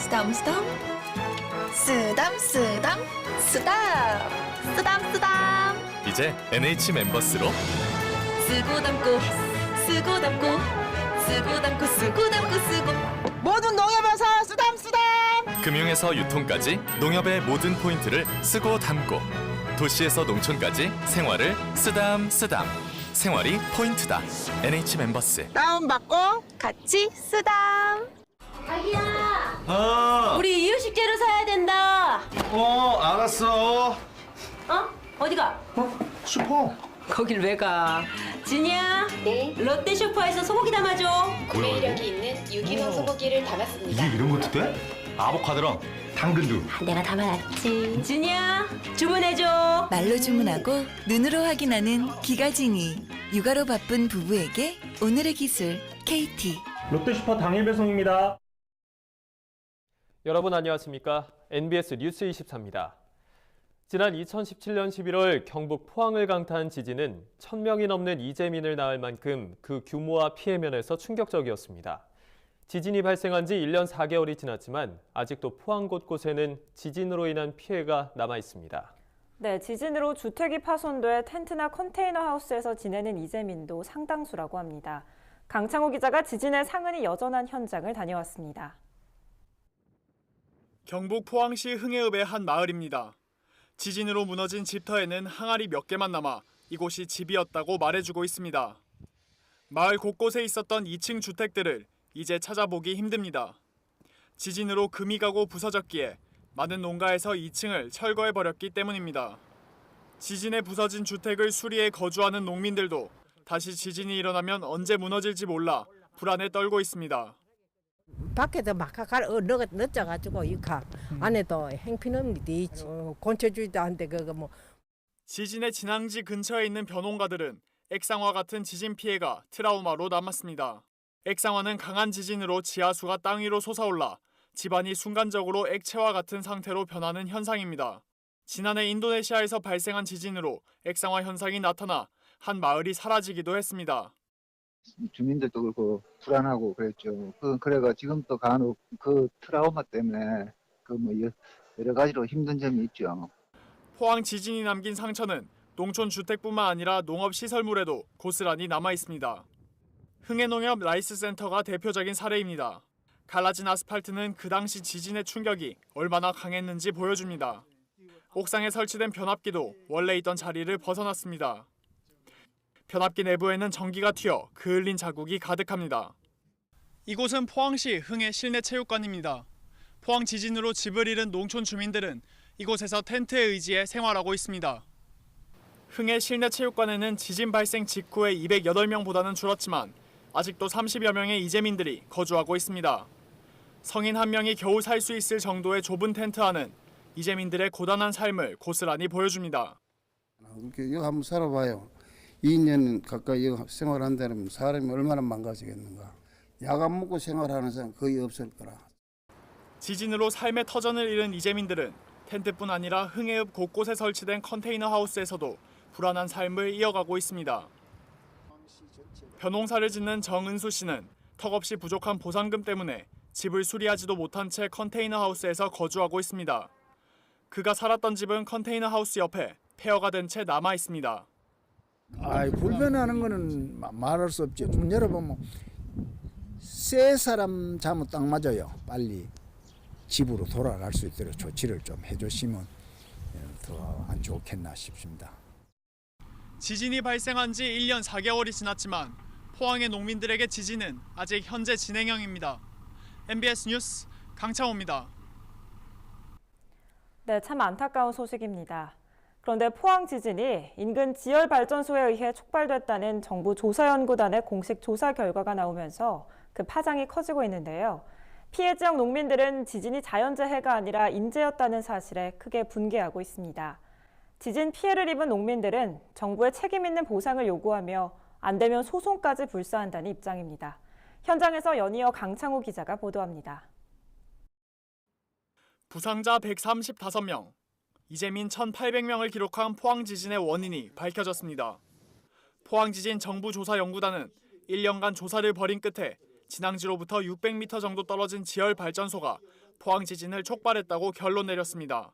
쓰담쓰담 쓰담쓰담 쓰담 쓰담쓰담 이제 NH 멤버스로 쓰고 담고 쓰고 담고 쓰고 담고 쓰고 담고 쓰고 모든 농협에서 쓰담쓰담. 금융에서 유통까지 농협의 모든 포인트를 쓰고 담고 도시에서 농촌까지 생활을 쓰담 생활이 포인트다. NH 멤버스. 다운받고 같이 쓰담. 아, 우리 이유식 재료 사야 된다. 알았어. 어? 어디가? 슈퍼. 거길 왜 가? 진이야. 네, 롯데 슈퍼에서 소고기 담아줘. 구매 이력이 있는 유기농 소고기를 담았습니다. 이게 이런 것도 돼? 아보카도랑 당근도. 내가 담아놨지. 진이야, 주문해줘. 말로 주문하고 눈으로 확인하는 기가진이. 육아로 바쁜 부부에게 오늘의 기술 KT. 롯데슈퍼 당일 배송입니다. 여러분 안녕하십니까? NBS 뉴스 24입니다. 지난 2017년 11월 경북 포항을 강타한 지진은 1,000명이 넘는 이재민을 낳을 만큼 그 규모와 피해 면에서 충격적이었습니다. 지진이 발생한 지 1년 4개월이 지났지만 아직도 포항 곳곳에는 지진으로 인한 피해가 남아 있습니다. 네, 지진으로 주택이 파손돼 텐트나 컨테이너 하우스에서 지내는 이재민도 상당수라고 합니다. 강창호 기자가 지진의 상흔이 여전한 현장을 다녀왔습니다. 경북 포항시 흥해읍의 한 마을입니다. 지진으로 무너진 집터에는 항아리 몇 개만 남아 이곳이 집이었다고 말해주고 있습니다. 마을 곳곳에 있었던 2층 주택들을 이제 찾아보기 힘듭니다. 지진으로 금이 가고 부서졌기에 많은 농가에서 2층을 철거해버렸기 때문입니다. 지진에 부서진 주택을 수리해 거주하는 농민들도 다시 지진이 일어나면 언제 무너질지 몰라 불안에 떨고 있습니다. 밖에도 막하갈 넣어가지고 이가 안에도 행피는 있지. 건초주의도 한데 그거 뭐. 지진의 진앙지 근처에 있는 벼농가들은 액상화 같은 지진 피해가 트라우마로 남았습니다. 액상화는 강한 지진으로 지하수가 땅 위로 솟아올라 집안이 순간적으로 액체와 같은 상태로 변하는 현상입니다. 지난해 인도네시아에서 발생한 지진으로 액상화 현상이 나타나 한 마을이 사라지기도 했습니다. 주민들도 그렇고 불안하고 그랬죠. 그래가 지금도 간혹 그 트라우마 때문에 여러 가지로 힘든 점이 있죠. 포항 지진이 남긴 상처는 농촌 주택뿐만 아니라 농업 시설물에도 고스란히 남아 있습니다. 흥해농협 라이스센터가 대표적인 사례입니다. 갈라진 아스팔트는 그 당시 지진의 충격이 얼마나 강했는지 보여줍니다. 옥상에 설치된 변압기도 원래 있던 자리를 벗어났습니다. 변압기 내부에는 전기가 튀어 그을린 자국이 가득합니다. 이곳은 포항시 흥해 실내체육관입니다. 포항 지진으로 집을 잃은 농촌 주민들은 이곳에서 텐트에 의지해 생활하고 있습니다. 흥해 실내체육관에는 지진 발생 직후에 208명보다는 줄었지만 아직도 30여 명의 이재민들이 거주하고 있습니다. 성인 한 명이 겨우 살 수 있을 정도의 좁은 텐트 안은 이재민들의 고단한 삶을 고스란히 보여줍니다. 여기 한번 살아봐요. 2년 가까이 여기 생활한다면 사람이 얼마나 망가지겠는가. 약 안 먹고 생활하는 사람 거의 없을 거라. 지진으로 삶의 터전을 잃은 이재민들은 텐트뿐 아니라 흥해읍 곳곳에 설치된 컨테이너 하우스에서도 불안한 삶을 이어가고 있습니다. 벼농사를 짓는 정은수 씨는 턱없이 부족한 보상금 때문에 집을 수리하지도 못한 채 컨테이너 하우스에서 거주하고 있습니다. 그가 살았던 집은 컨테이너 하우스 옆에 폐허가 된 채 남아 있습니다. 불편하는 거는 말할 수 없죠. 문 열어보면 세 사람 자면 딱 맞아요. 빨리 집으로 돌아갈 수 있도록 조치를 좀 해주시면 더 안 좋겠나 싶습니다. 지진이 발생한 지 1년 4개월이 지났지만 포항의 농민들에게 지진은 아직 현재 진행형입니다. MBS 뉴스 강창호입니다. 네, 참 안타까운 소식입니다. 그런데 포항 지진이 인근 지열발전소에 의해 촉발됐다는 정부 조사연구단의 공식 조사 결과가 나오면서 그 파장이 커지고 있는데요. 피해 지역 농민들은 지진이 자연재해가 아니라 인재였다는 사실에 크게 분개하고 있습니다. 지진 피해를 입은 농민들은 정부의 책임 있는 보상을 요구하며 안 되면 소송까지 불사한다는 입장입니다. 현장에서 연이어 강창호 기자가 보도합니다. 부상자 135명, 이재민 1,800명을 기록한 포항 지진의 원인이 밝혀졌습니다. 포항 지진 정부조사연구단은 1년간 조사를 벌인 끝에 진앙지로부터 600m 정도 떨어진 지열발전소가 포항 지진을 촉발했다고 결론 내렸습니다.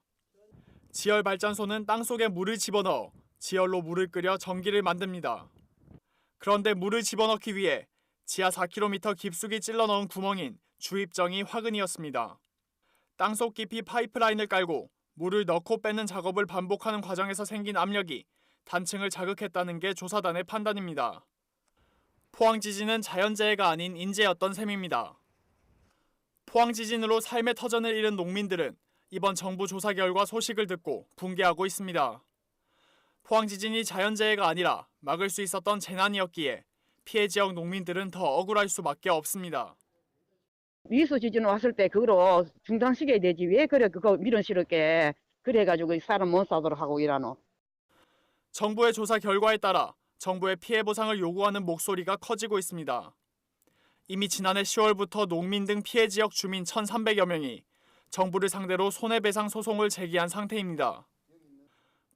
지열발전소는 땅속에 물을 집어넣어 지열로 물을 끓여 전기를 만듭니다. 그런데 물을 집어넣기 위해 지하 4km 깊숙이 찔러 넣은 구멍인 주입정이 화근이었습니다. 땅속 깊이 파이프라인을 깔고 물을 넣고 빼는 작업을 반복하는 과정에서 생긴 압력이 단층을 자극했다는 게 조사단의 판단입니다. 포항 지진은 자연재해가 아닌 인재였던 셈입니다. 포항 지진으로 삶의 터전을 잃은 농민들은 이번 정부 조사 결과 소식을 듣고 붕괴하고 있습니다. 포항 지진이 자연재해가 아니라 막을 수 있었던 재난이었기에 피해 지역 농민들은 더 억울할 수밖에 없습니다. 위수 지진 왔을 때 그거로 중단시켜야 되지 왜 그래 그거 밀어실었게 그래가지고 사람 못 사도록 하고 이러노. 정부의 조사 결과에 따라 정부의 피해 보상을 요구하는 목소리가 커지고 있습니다. 이미 지난해 10월부터 농민 등 피해 지역 주민 1,300여 명이 정부를 상대로 손해배상 소송을 제기한 상태입니다.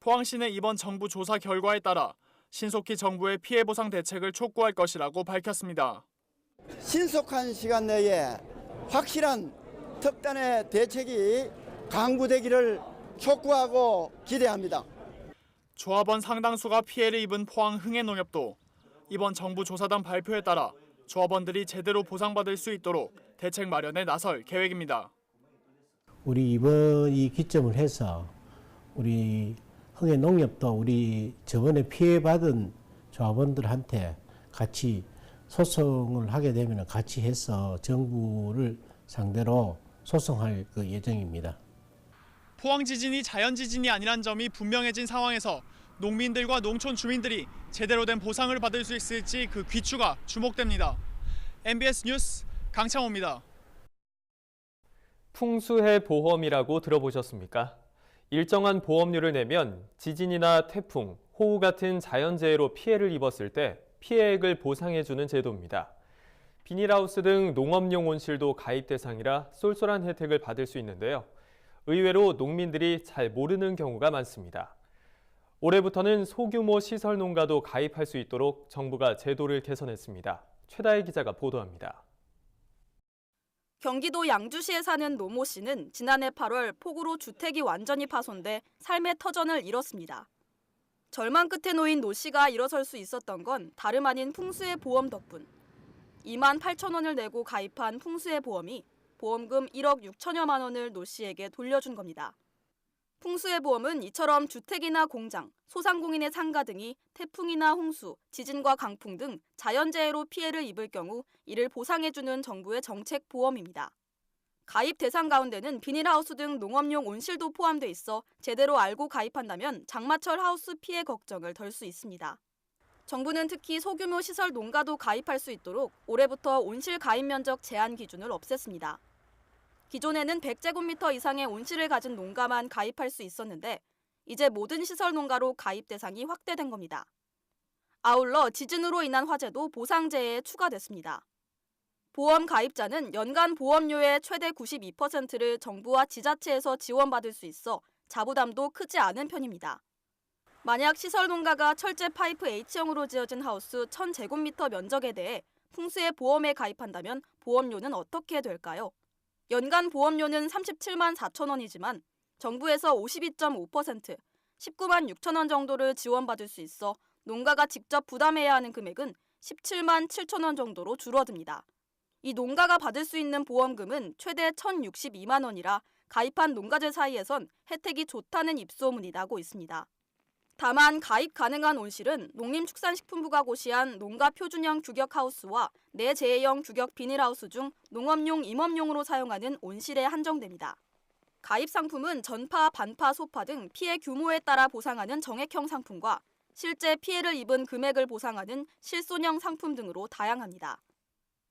포항시는 이번 정부 조사 결과에 따라 신속히 정부의 피해 보상 대책을 촉구할 것이라고 밝혔습니다. 신속한 시간 내에 확실한 특단의 대책이 강구되기를 촉구하고 기대합니다. 조합원 상당수가 피해를 입은 포항 흥해농협도 이번 정부 조사단 발표에 따라 조합원들이 제대로 보상받을 수 있도록 대책 마련에 나설 계획입니다. 우리 이번 이 기점을 해서 우리 흥해농협도 우리 저번에 피해받은 조합원들한테 같이 소송을 하게 되면 같이 해서 정부를 상대로 소송할 그 예정입니다. 포항 지진이 자연 지진이 아니란 점이 분명해진 상황에서 농민들과 농촌 주민들이 제대로 된 보상을 받을 수 있을지 그 귀추가 주목됩니다. MBS 뉴스 강창호입니다. 풍수해 보험이라고 들어보셨습니까? 일정한 보험료를 내면 지진이나 태풍, 호우 같은 자연재해로 피해를 입었을 때 피해액을 보상해주는 제도입니다. 비닐하우스 등 농업용 온실도 가입 대상이라 쏠쏠한 혜택을 받을 수 있는데요. 의외로 농민들이 잘 모르는 경우가 많습니다. 올해부터는 소규모 시설 농가도 가입할 수 있도록 정부가 제도를 개선했습니다. 최다혜 기자가 보도합니다. 경기도 양주시에 사는 노모 씨는 지난해 8월 폭우로 주택이 완전히 파손돼 삶의 터전을 잃었습니다. 절망 끝에 놓인 노 씨가 일어설 수 있었던 건 다름 아닌 풍수해 보험 덕분. 2만 8천 원을 내고 가입한 풍수해 보험이 보험금 1억 6천여만 원을 노 씨에게 돌려준 겁니다. 풍수해 보험은 이처럼 주택이나 공장, 소상공인의 상가 등이 태풍이나 홍수, 지진과 강풍 등 자연재해로 피해를 입을 경우 이를 보상해주는 정부의 정책 보험입니다. 가입 대상 가운데는 비닐하우스 등 농업용 온실도 포함돼 있어 제대로 알고 가입한다면 장마철 하우스 피해 걱정을 덜 수 있습니다. 정부는 특히 소규모 시설 농가도 가입할 수 있도록 올해부터 온실 가입 면적 제한 기준을 없앴습니다. 기존에는 100제곱미터 이상의 온실을 가진 농가만 가입할 수 있었는데 이제 모든 시설 농가로 가입 대상이 확대된 겁니다. 아울러 지진으로 인한 화재도 보상제에 추가됐습니다. 보험 가입자는 연간 보험료의 최대 92%를 정부와 지자체에서 지원받을 수 있어 자부담도 크지 않은 편입니다. 만약 시설 농가가 철제 파이프 H형으로 지어진 하우스 1000제곱미터 면적에 대해 풍수해 보험에 가입한다면 보험료는 어떻게 될까요? 연간 보험료는 37만 4천 원이지만 정부에서 52.5%, 19만 6천 원 정도를 지원받을 수 있어 농가가 직접 부담해야 하는 금액은 17만 7천 원 정도로 줄어듭니다. 이 농가가 받을 수 있는 보험금은 최대 1,062만 원이라 가입한 농가들 사이에선 혜택이 좋다는 입소문이 나고 있습니다. 다만 가입 가능한 온실은 농림축산식품부가 고시한 농가 표준형 규격하우스와 내재해형 규격 비닐하우스 중 농업용, 임업용으로 사용하는 온실에 한정됩니다. 가입 상품은 전파, 반파, 소파 등 피해 규모에 따라 보상하는 정액형 상품과 실제 피해를 입은 금액을 보상하는 실손형 상품 등으로 다양합니다.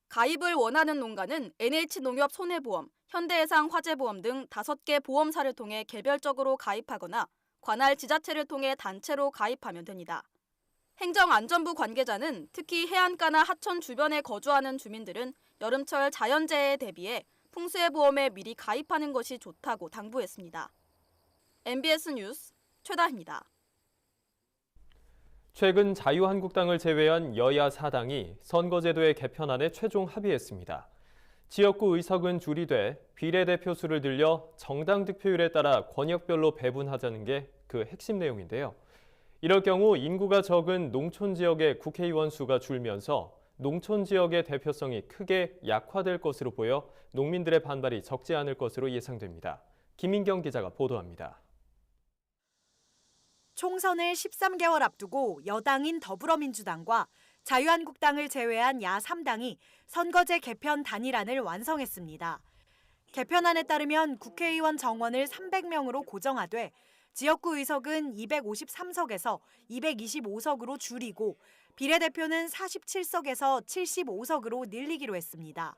가입을 원하는 농가는 NH농협 손해보험, 현대해상 화재보험 등 5개 보험사를 통해 개별적으로 가입하거나 관할 지자체를 통해 단체로 가입하면 됩니다. 행정안전부 관계자는 특히 해안가나 하천 주변에 거주하는 주민들은 여름철 자연재해에 대비해 풍수해 보험에 미리 가입하는 것이 좋다고 당부했습니다. MBS 뉴스 최다희입니다. 최근 자유한국당을 제외한 여야 4당이 선거제도의 개편안에 최종 합의했습니다. 지역구 의석은 줄이되 비례대표 수를 늘려 정당 득표율에 따라 권역별로 배분하자는 게 그 핵심 내용인데요. 이럴 경우 인구가 적은 농촌 지역의 국회의원 수가 줄면서 농촌 지역의 대표성이 크게 약화될 것으로 보여 농민들의 반발이 적지 않을 것으로 예상됩니다. 김인경 기자가 보도합니다. 총선을 13개월 앞두고 여당인 더불어민주당과 자유한국당을 제외한 야3당이 선거제 개편 단일안을 완성했습니다. 개편안에 따르면 국회의원 정원을 300명으로 고정하되 지역구 의석은 253석에서 225석으로 줄이고 비례대표는 47석에서 75석으로 늘리기로 했습니다.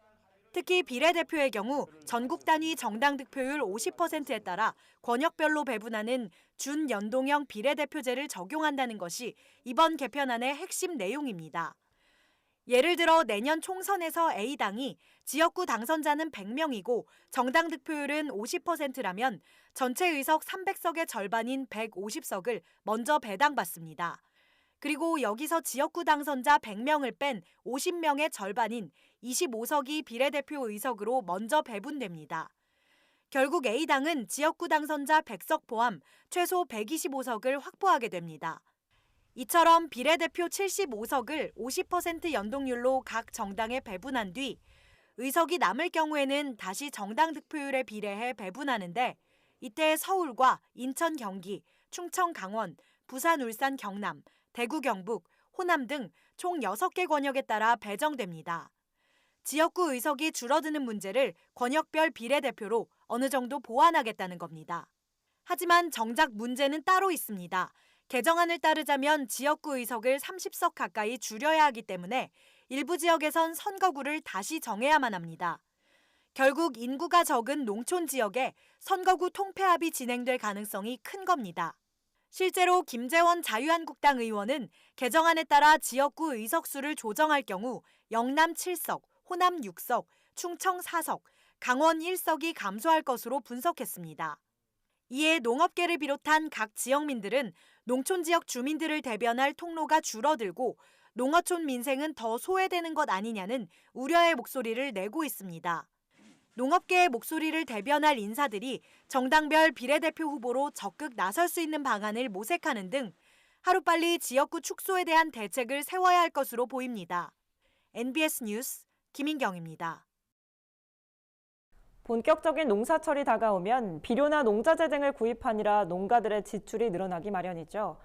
특히 비례대표의 경우 전국 단위 정당 득표율 50%에 따라 권역별로 배분하는 준연동형 비례대표제를 적용한다는 것이 이번 개편안의 핵심 내용입니다. 예를 들어 내년 총선에서 A당이 지역구 당선자는 100명이고 정당 득표율은 50%라면 전체 의석 300석의 절반인 150석을 먼저 배당받습니다. 그리고 여기서 지역구 당선자 100명을 뺀 50명의 절반인 25석이 비례대표 의석으로 먼저 배분됩니다. 결국 A당은 지역구 당선자 100석 포함 최소 125석을 확보하게 됩니다. 이처럼 비례대표 75석을 50% 연동률로 각 정당에 배분한 뒤 의석이 남을 경우에는 다시 정당 득표율에 비례해 배분하는데 이때 서울과 인천, 경기, 충청, 강원, 부산, 울산, 경남, 대구, 경북, 호남 등 총 6개 권역에 따라 배정됩니다. 지역구 의석이 줄어드는 문제를 권역별 비례대표로 어느 정도 보완하겠다는 겁니다. 하지만 정작 문제는 따로 있습니다. 개정안을 따르자면 지역구 의석을 30석 가까이 줄여야 하기 때문에 일부 지역에선 선거구를 다시 정해야만 합니다. 결국 인구가 적은 농촌 지역에 선거구 통폐합이 진행될 가능성이 큰 겁니다. 실제로 김재원 자유한국당 의원은 개정안에 따라 지역구 의석수를 조정할 경우 영남 7석, 호남 6석, 충청 4석, 강원 1석이 감소할 것으로 분석했습니다. 이에 농업계를 비롯한 각 지역민들은 농촌 지역 주민들을 대변할 통로가 줄어들고 농어촌 민생은 더 소외되는 것 아니냐는 우려의 목소리를 내고 있습니다. 농업계의 목소리를 대변할 인사들이 정당별 비례대표 후보로 적극 나설 수 있는 방안을 모색하는 등 하루빨리 지역구 축소에 대한 대책을 세워야 할 것으로 보입니다. NBS 뉴스 김인경입니다. 본격적인 농사철이 다가오면 비료나 농자재 등을 구입하느라 농가들의 지출이 늘어나기 마련이죠.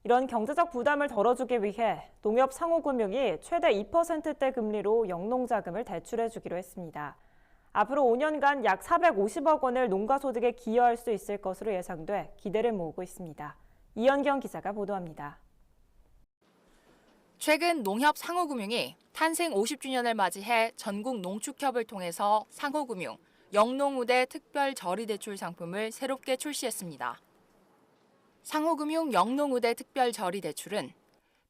이런 경제적 부담을 덜어주기 위해 농협상호금융이 최대 2%대 금리로 영농자금을 대출해주기로 했습니다. 앞으로 5년간 약 450억 원을 농가소득에 기여할 수 있을 것으로 예상돼 기대를 모으고 있습니다. 이현경 기자가 보도합니다. 최근 농협상호금융이 탄생 50주년을 맞이해 전국 농축협을 통해서 상호금융, 영농우대 특별저리대출 상품을 새롭게 출시했습니다. 상호금융 영농우대 특별저리대출은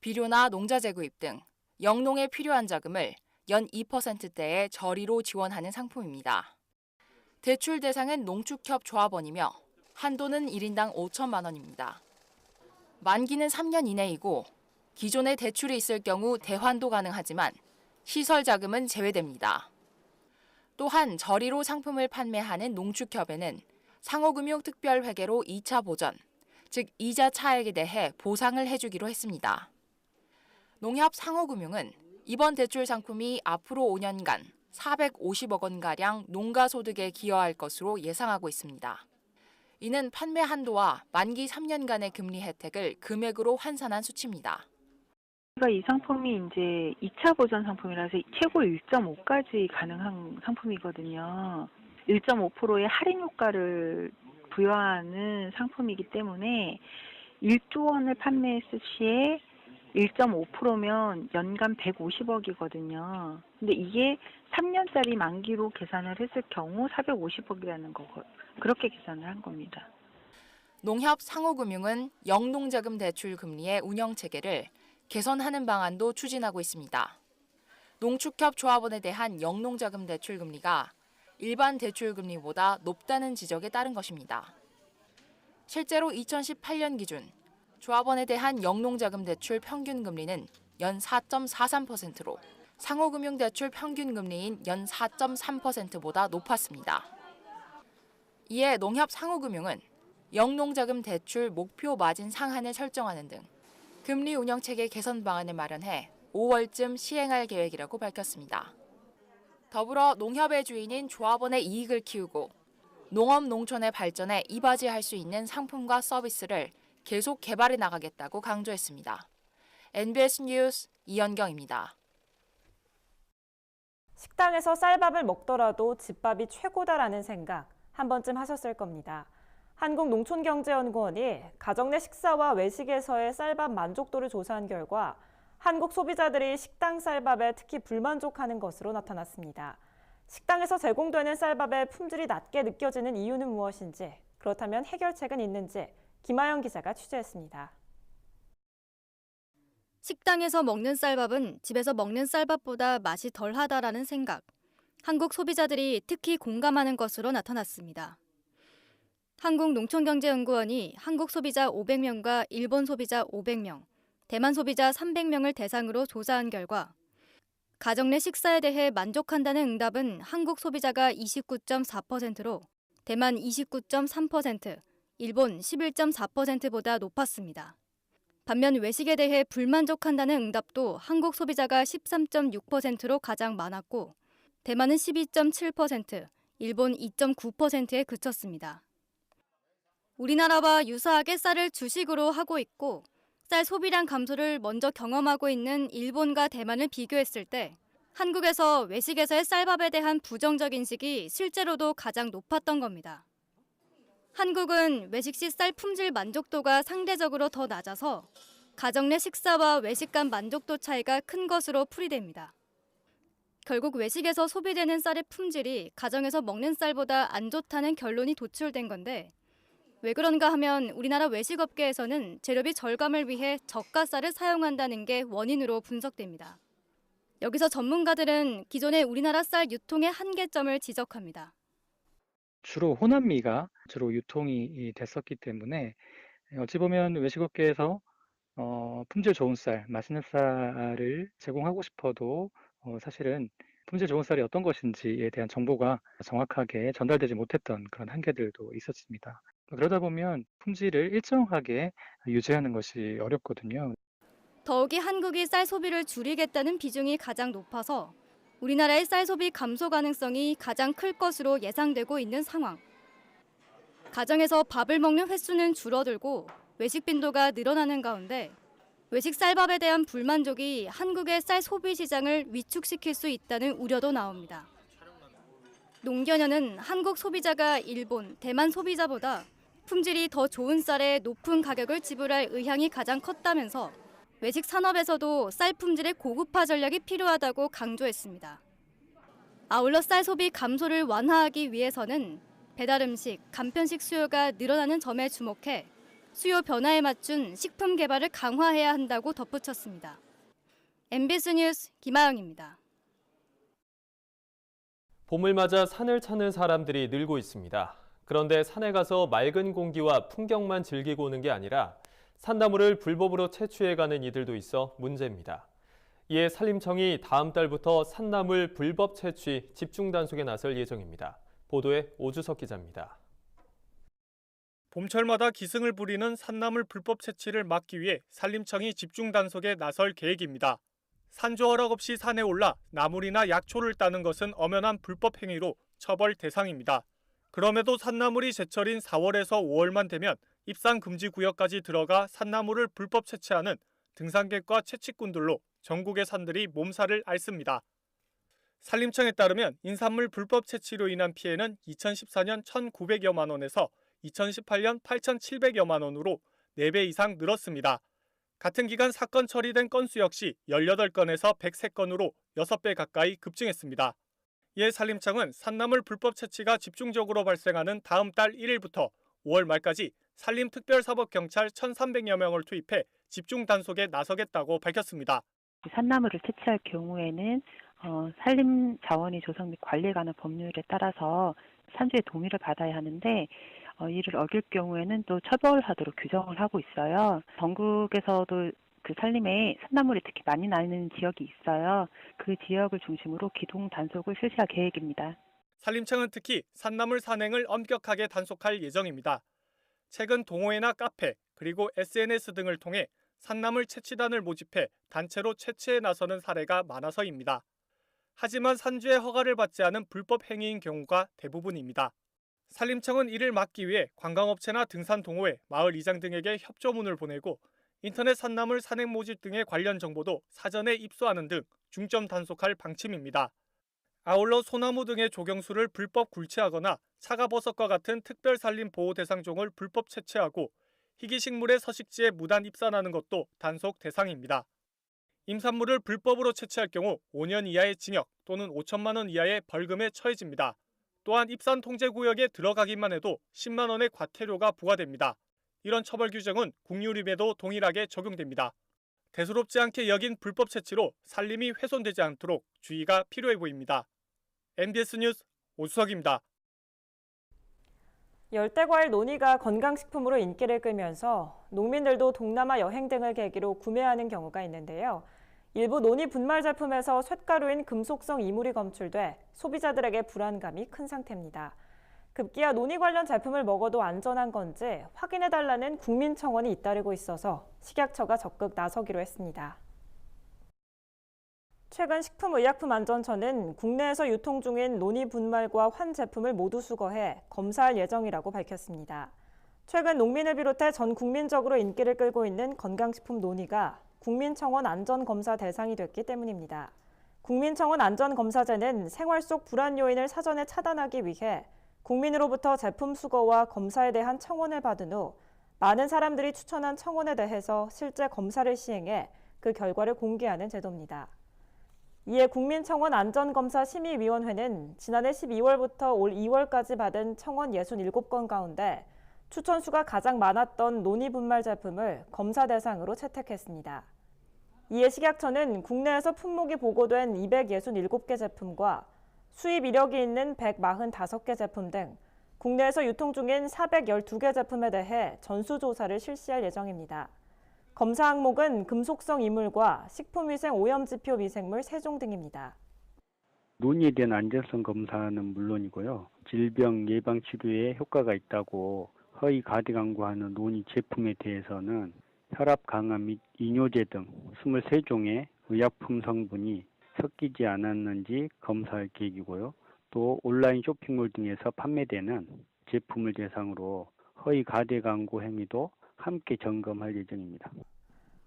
비료나 농자재 구입 등 영농에 필요한 자금을 연 2%대의 저리로 지원하는 상품입니다. 대출 대상은 농축협 조합원이며 한도는 1인당 5천만 원입니다. 만기는 3년 이내이고 기존에 대출이 있을 경우 대환도 가능하지만 시설 자금은 제외됩니다. 또한 저리로 상품을 판매하는 농축협에는 상호금융 특별회계로 2차 보전, 즉 이자 차액에 대해 보상을 해주기로 했습니다. 농협 상호금융은 이번 대출 상품이 앞으로 5년간 450억 원가량 농가 소득에 기여할 것으로 예상하고 있습니다. 이는 판매 한도와 만기 3년간의 금리 혜택을 금액으로 환산한 수치입니다. 이 상품이 이제 2차 보전 상품이라서 최고 1.5까지 가능한 상품이거든요. 1.5%의 할인 효과를 부여하는 상품이기 때문에 1조 원을 판매했을 시에 1.5%면 연간 150억이거든요. 근데 이게 3년짜리 만기로 계산을 했을 경우 450억이라는 거고 그렇게 계산을 한 겁니다. 농협 상호금융은 영농자금 대출 금리의 운영 체계를 개선하는 방안도 추진하고 있습니다. 농축협 조합원에 대한 영농자금 대출 금리가 일반 대출 금리보다 높다는 지적에 따른 것입니다. 실제로 2018년 기준 조합원에 대한 영농자금 대출 평균 금리는 연 4.43%로 상호금융대출 평균금리인 연 4.3%보다 높았습니다. 이에 농협 상호금융은 영농자금 대출 목표 마진 상한을 설정하는 등 금리 운영체계 개선 방안을 마련해 5월쯤 시행할 계획이라고 밝혔습니다. 더불어 농협의 주인인 조합원의 이익을 키우고 농업 농촌의 발전에 이바지할 수 있는 상품과 서비스를 계속 개발해 나가겠다고 강조했습니다. NBS 뉴스 이연경입니다. 식당에서 쌀밥을 먹더라도 집밥이 최고다라는 생각 한 번쯤 하셨을 겁니다. 한국농촌경제연구원이 가정 내 식사와 외식에서의 쌀밥 만족도를 조사한 결과 한국 소비자들이 식당 쌀밥에 특히 불만족하는 것으로 나타났습니다. 식당에서 제공되는 쌀밥의 품질이 낮게 느껴지는 이유는 무엇인지, 그렇다면 해결책은 있는지 김아영 기자가 취재했습니다. 식당에서 먹는 쌀밥은 집에서 먹는 쌀밥보다 맛이 덜하다라는 생각. 한국 소비자들이 특히 공감하는 것으로 나타났습니다. 한국농촌경제연구원이 한국 소비자 500명과 일본 소비자 500명, 대만 소비자 300명을 대상으로 조사한 결과 가정 내 식사에 대해 만족한다는 응답은 한국 소비자가 29.4%로 대만 29.3%, 일본 11.4%보다 높았습니다. 반면 외식에 대해 불만족한다는 응답도 한국 소비자가 13.6%로 가장 많았고 대만은 12.7%, 일본 2.9%에 그쳤습니다. 우리나라와 유사하게 쌀을 주식으로 하고 있고 쌀 소비량 감소를 먼저 경험하고 있는 일본과 대만을 비교했을 때 한국에서 외식에서의 쌀밥에 대한 부정적 인식이 실제로도 가장 높았던 겁니다. 한국은 외식 시 쌀 품질 만족도가 상대적으로 더 낮아서 가정 내 식사와 외식 간 만족도 차이가 큰 것으로 풀이됩니다. 결국 외식에서 소비되는 쌀의 품질이 가정에서 먹는 쌀보다 안 좋다는 결론이 도출된 건데 왜 그런가 하면 우리나라 외식업계에서는 재료비 절감을 위해 저가 쌀을 사용한다는 게 원인으로 분석됩니다. 여기서 전문가들은 기존의 우리나라 쌀 유통의 한계점을 지적합니다. 주로 호남미가 주로 유통이 됐었기 때문에 어찌 보면 외식업계에서 품질 좋은 쌀, 맛있는 쌀을 제공하고 싶어도 사실은 품질 좋은 쌀이 어떤 것인지에 대한 정보가 정확하게 전달되지 못했던 그런 한계들도 있었습니다. 그러다 보면 품질을 일정하게 유지하는 것이 어렵거든요. 더욱이 한국이 쌀 소비를 줄이겠다는 비중이 가장 높아서 우리나라의 쌀 소비 감소 가능성이 가장 클 것으로 예상되고 있는 상황. 가정에서 밥을 먹는 횟수는 줄어들고 외식 빈도가 늘어나는 가운데 외식 쌀밥에 대한 불만족이 한국의 쌀 소비 시장을 위축시킬 수 있다는 우려도 나옵니다. 농견연은 한국 소비자가 일본, 대만 소비자보다 품질이 더 좋은 쌀에 높은 가격을 지불할 의향이 가장 컸다면서 외식 산업에서도 쌀 품질의 고급화 전략이 필요하다고 강조했습니다. 아울러 쌀 소비 감소를 완화하기 위해서는 배달 음식, 간편식 수요가 늘어나는 점에 주목해 수요 변화에 맞춘 식품 개발을 강화해야 한다고 덧붙였습니다. MBS 뉴스 김아영입니다. 봄을 맞아 산을 찾는 사람들이 늘고 있습니다. 그런데 산에 가서 맑은 공기와 풍경만 즐기고 오는 게 아니라 산나물을 불법으로 채취해가는 이들도 있어 문제입니다. 이에 산림청이 다음 달부터 산나물 불법 채취 집중 단속에 나설 예정입니다. 보도에 오주석 기자입니다. 봄철마다 기승을 부리는 산나물 불법 채취를 막기 위해 산림청이 집중 단속에 나설 계획입니다. 산조 허락 없이 산에 올라 나물이나 약초를 따는 것은 엄연한 불법 행위로 처벌 대상입니다. 그럼에도 산나물이 제철인 4월에서 5월만 되면 입산 금지 구역까지 들어가 산나물을 불법 채취하는 등산객과 채취꾼들로 전국의 산들이 몸살을 앓습니다. 산림청에 따르면 인산물 불법 채취로 인한 피해는 2014년 1,900여만 원에서 2018년 8,700여만 원으로 4배 이상 늘었습니다. 같은 기간 사건 처리된 건수 역시 18건에서 103건으로 6배 가까이 급증했습니다. 이에 산림청은 산나물 불법 채취가 집중적으로 발생하는 다음 달 1일부터 5월 말까지 산림특별사법경찰 1,300여 명을 투입해 집중 단속에 나서겠다고 밝혔습니다. 산나물을 채취할 경우에는 산림자원이 조성 및 관리에 관한 법률에 따라서 산주의 동의를 받아야 하는데 이를 어길 경우에는 또 처벌하도록 규정을 하고 있어요. 전국에서도 그 산림에 산나물이 특히 많이 나는 지역이 있어요. 그 지역을 중심으로 기동 단속을 실시할 계획입니다. 산림청은 특히 산나물 산행을 엄격하게 단속할 예정입니다. 최근 동호회나 카페 그리고 SNS 등을 통해 산나물 채취단을 모집해 단체로 채취에 나서는 사례가 많아서입니다. 하지만 산주의 허가를 받지 않은 불법 행위인 경우가 대부분입니다. 산림청은 이를 막기 위해 관광업체나 등산동호회, 마을 이장 등에게 협조문을 보내고 인터넷 산나물 산행 모집 등의 관련 정보도 사전에 입수하는 등 중점 단속할 방침입니다. 아울러 소나무 등의 조경수를 불법 굴치하거나 차가버섯과 같은 특별산림보호대상종을 불법 채취하고 희귀식물의 서식지에 무단 입산하는 것도 단속 대상입니다. 임산물을 불법으로 채취할 경우 5년 이하의 징역 또는 5천만 원 이하의 벌금에 처해집니다. 또한 입산 통제구역에 들어가기만 해도 10만 원의 과태료가 부과됩니다. 이런 처벌 규정은 국유림에도 동일하게 적용됩니다. 대수롭지 않게 여긴 불법 채취로 산림이 훼손되지 않도록 주의가 필요해 보입니다. MBS 뉴스 오수석입니다. 열대과일 논이가 건강식품으로 인기를 끌면서 농민들도 동남아 여행 등을 계기로 구매하는 경우가 있는데요. 일부 논이 분말 제품에서 쇳가루인 금속성 이물이 검출돼 소비자들에게 불안감이 큰 상태입니다. 급기야 논이 관련 제품을 먹어도 안전한 건지 확인해달라는 국민청원이 잇따르고 있어서 식약처가 적극 나서기로 했습니다. 최근 식품의약품안전처는 국내에서 유통 중인 논이 분말과 환 제품을 모두 수거해 검사할 예정이라고 밝혔습니다. 최근 농민을 비롯해 전 국민적으로 인기를 끌고 있는 건강식품 논이가 국민청원 안전검사 대상이 됐기 때문입니다. 국민청원 안전검사제는 생활 속 불안 요인을 사전에 차단하기 위해 국민으로부터 제품 수거와 검사에 대한 청원을 받은 후 많은 사람들이 추천한 청원에 대해서 실제 검사를 시행해 그 결과를 공개하는 제도입니다. 이에 국민청원 안전검사심의위원회는 지난해 12월부터 올 2월까지 받은 청원 67건 가운데 추천수가 가장 많았던 논이 분말 제품을 검사 대상으로 채택했습니다. 이에 식약처는 국내에서 품목이 보고된 267개 제품과 수입 이력이 있는 145개 제품 등 국내에서 유통 중인 412개 제품에 대해 전수조사를 실시할 예정입니다. 검사 항목은 금속성 이물과 식품위생 오염지표 미생물 3종 등입니다. 논이에 대한 안전성 검사는 물론이고요. 질병 예방 치료에 효과가 있다고 허위 가대 광고하는 논이 제품에 대해서는 혈압 강화 및 이뇨제 등 23종의 의약품 성분이 섞이지 않았는지 검사할 계획이고요. 또 온라인 쇼핑몰 등에서 판매되는 제품을 대상으로 허위 가대 광고 행위도 함께 점검할 예정입니다.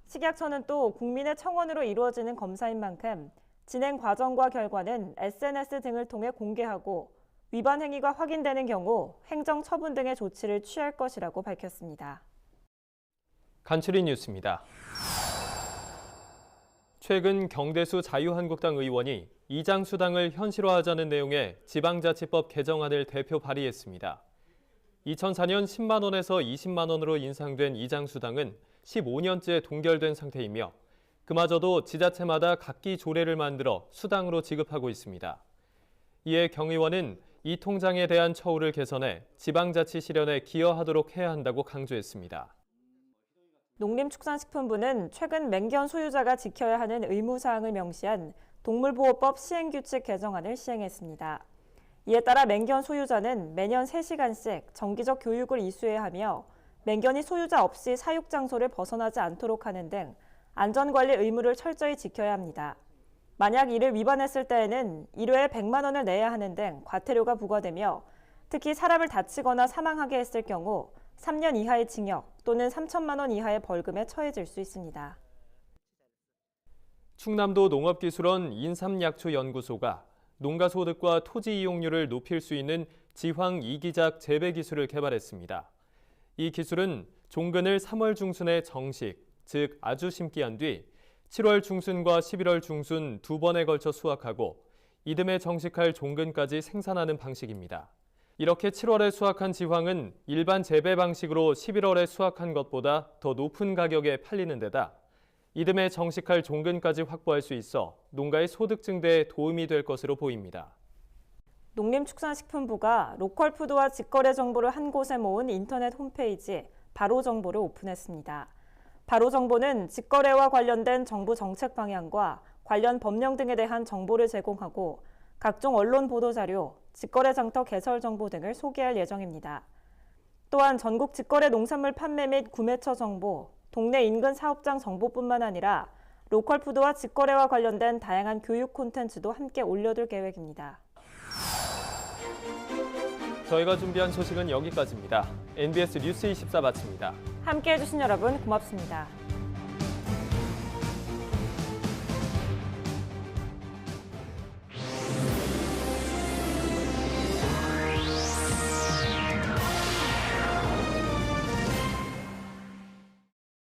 식약처는 또 국민의 청원으로 이루어지는 검사인 만큼 진행 과정과 결과는 SNS 등을 통해 공개하고 위반 행위가 확인되는 경우 행정 처분 등의 조치를 취할 것이라고 밝혔습니다. 간추린 뉴스입니다. 최근 경대수 자유한국당 의원이 이장수당을 현실화하자는 내용의 지방자치법 개정안을 대표 발의했습니다. 2004년 10만 원에서 20만 원으로 인상된 이장수당은 15년째 동결된 상태이며 그마저도 지자체마다 각기 조례를 만들어 수당으로 지급하고 있습니다. 이에 경 의원은 이 통장에 대한 처우를 개선해 지방자치 실현에 기여하도록 해야 한다고 강조했습니다. 농림축산식품부는 최근 맹견 소유자가 지켜야 하는 의무사항을 명시한 동물보호법 시행규칙 개정안을 시행했습니다. 이에 따라 맹견 소유자는 매년 3시간씩 정기적 교육을 이수해야 하며 맹견이 소유자 없이 사육 장소를 벗어나지 않도록 하는 등 안전관리 의무를 철저히 지켜야 합니다. 만약 이를 위반했을 때에는 1회에 100만 원을 내야 하는 등 과태료가 부과되며 특히 사람을 다치거나 사망하게 했을 경우 3년 이하의 징역 또는 3천만 원 이하의 벌금에 처해질 수 있습니다. 충남도 농업기술원 인삼약초연구소가 농가소득과 토지 이용률을 높일 수 있는 지황 이기작 재배 기술을 개발했습니다. 이 기술은 종근을 3월 중순에 정식, 즉 아주 심기한 뒤 7월 중순과 11월 중순 2번에 걸쳐 수확하고 이듬해 정식할 종근까지 생산하는 방식입니다. 이렇게 7월에 수확한 지황은 일반 재배 방식으로 11월에 수확한 것보다 더 높은 가격에 팔리는 데다 이듬해 정식할 종근까지 확보할 수 있어 농가의 소득 증대에 도움이 될 것으로 보입니다. 농림축산식품부가 로컬푸드와 직거래 정보를 한 곳에 모은 인터넷 홈페이지 바로 정보를 오픈했습니다. 바로 정보는 직거래와 관련된 정부 정책 방향과 관련 법령 등에 대한 정보를 제공하고 각종 언론 보도자료, 직거래 장터 개설 정보 등을 소개할 예정입니다. 또한 전국 직거래 농산물 판매 및 구매처 정보, 동네 인근 사업장 정보뿐만 아니라 로컬푸드와 직거래와 관련된 다양한 교육 콘텐츠도 함께 올려둘 계획입니다. 저희가 준비한 소식은 여기까지입니다. NBS 뉴스 24 마칩니다. 함께해 주신 여러분 고맙습니다.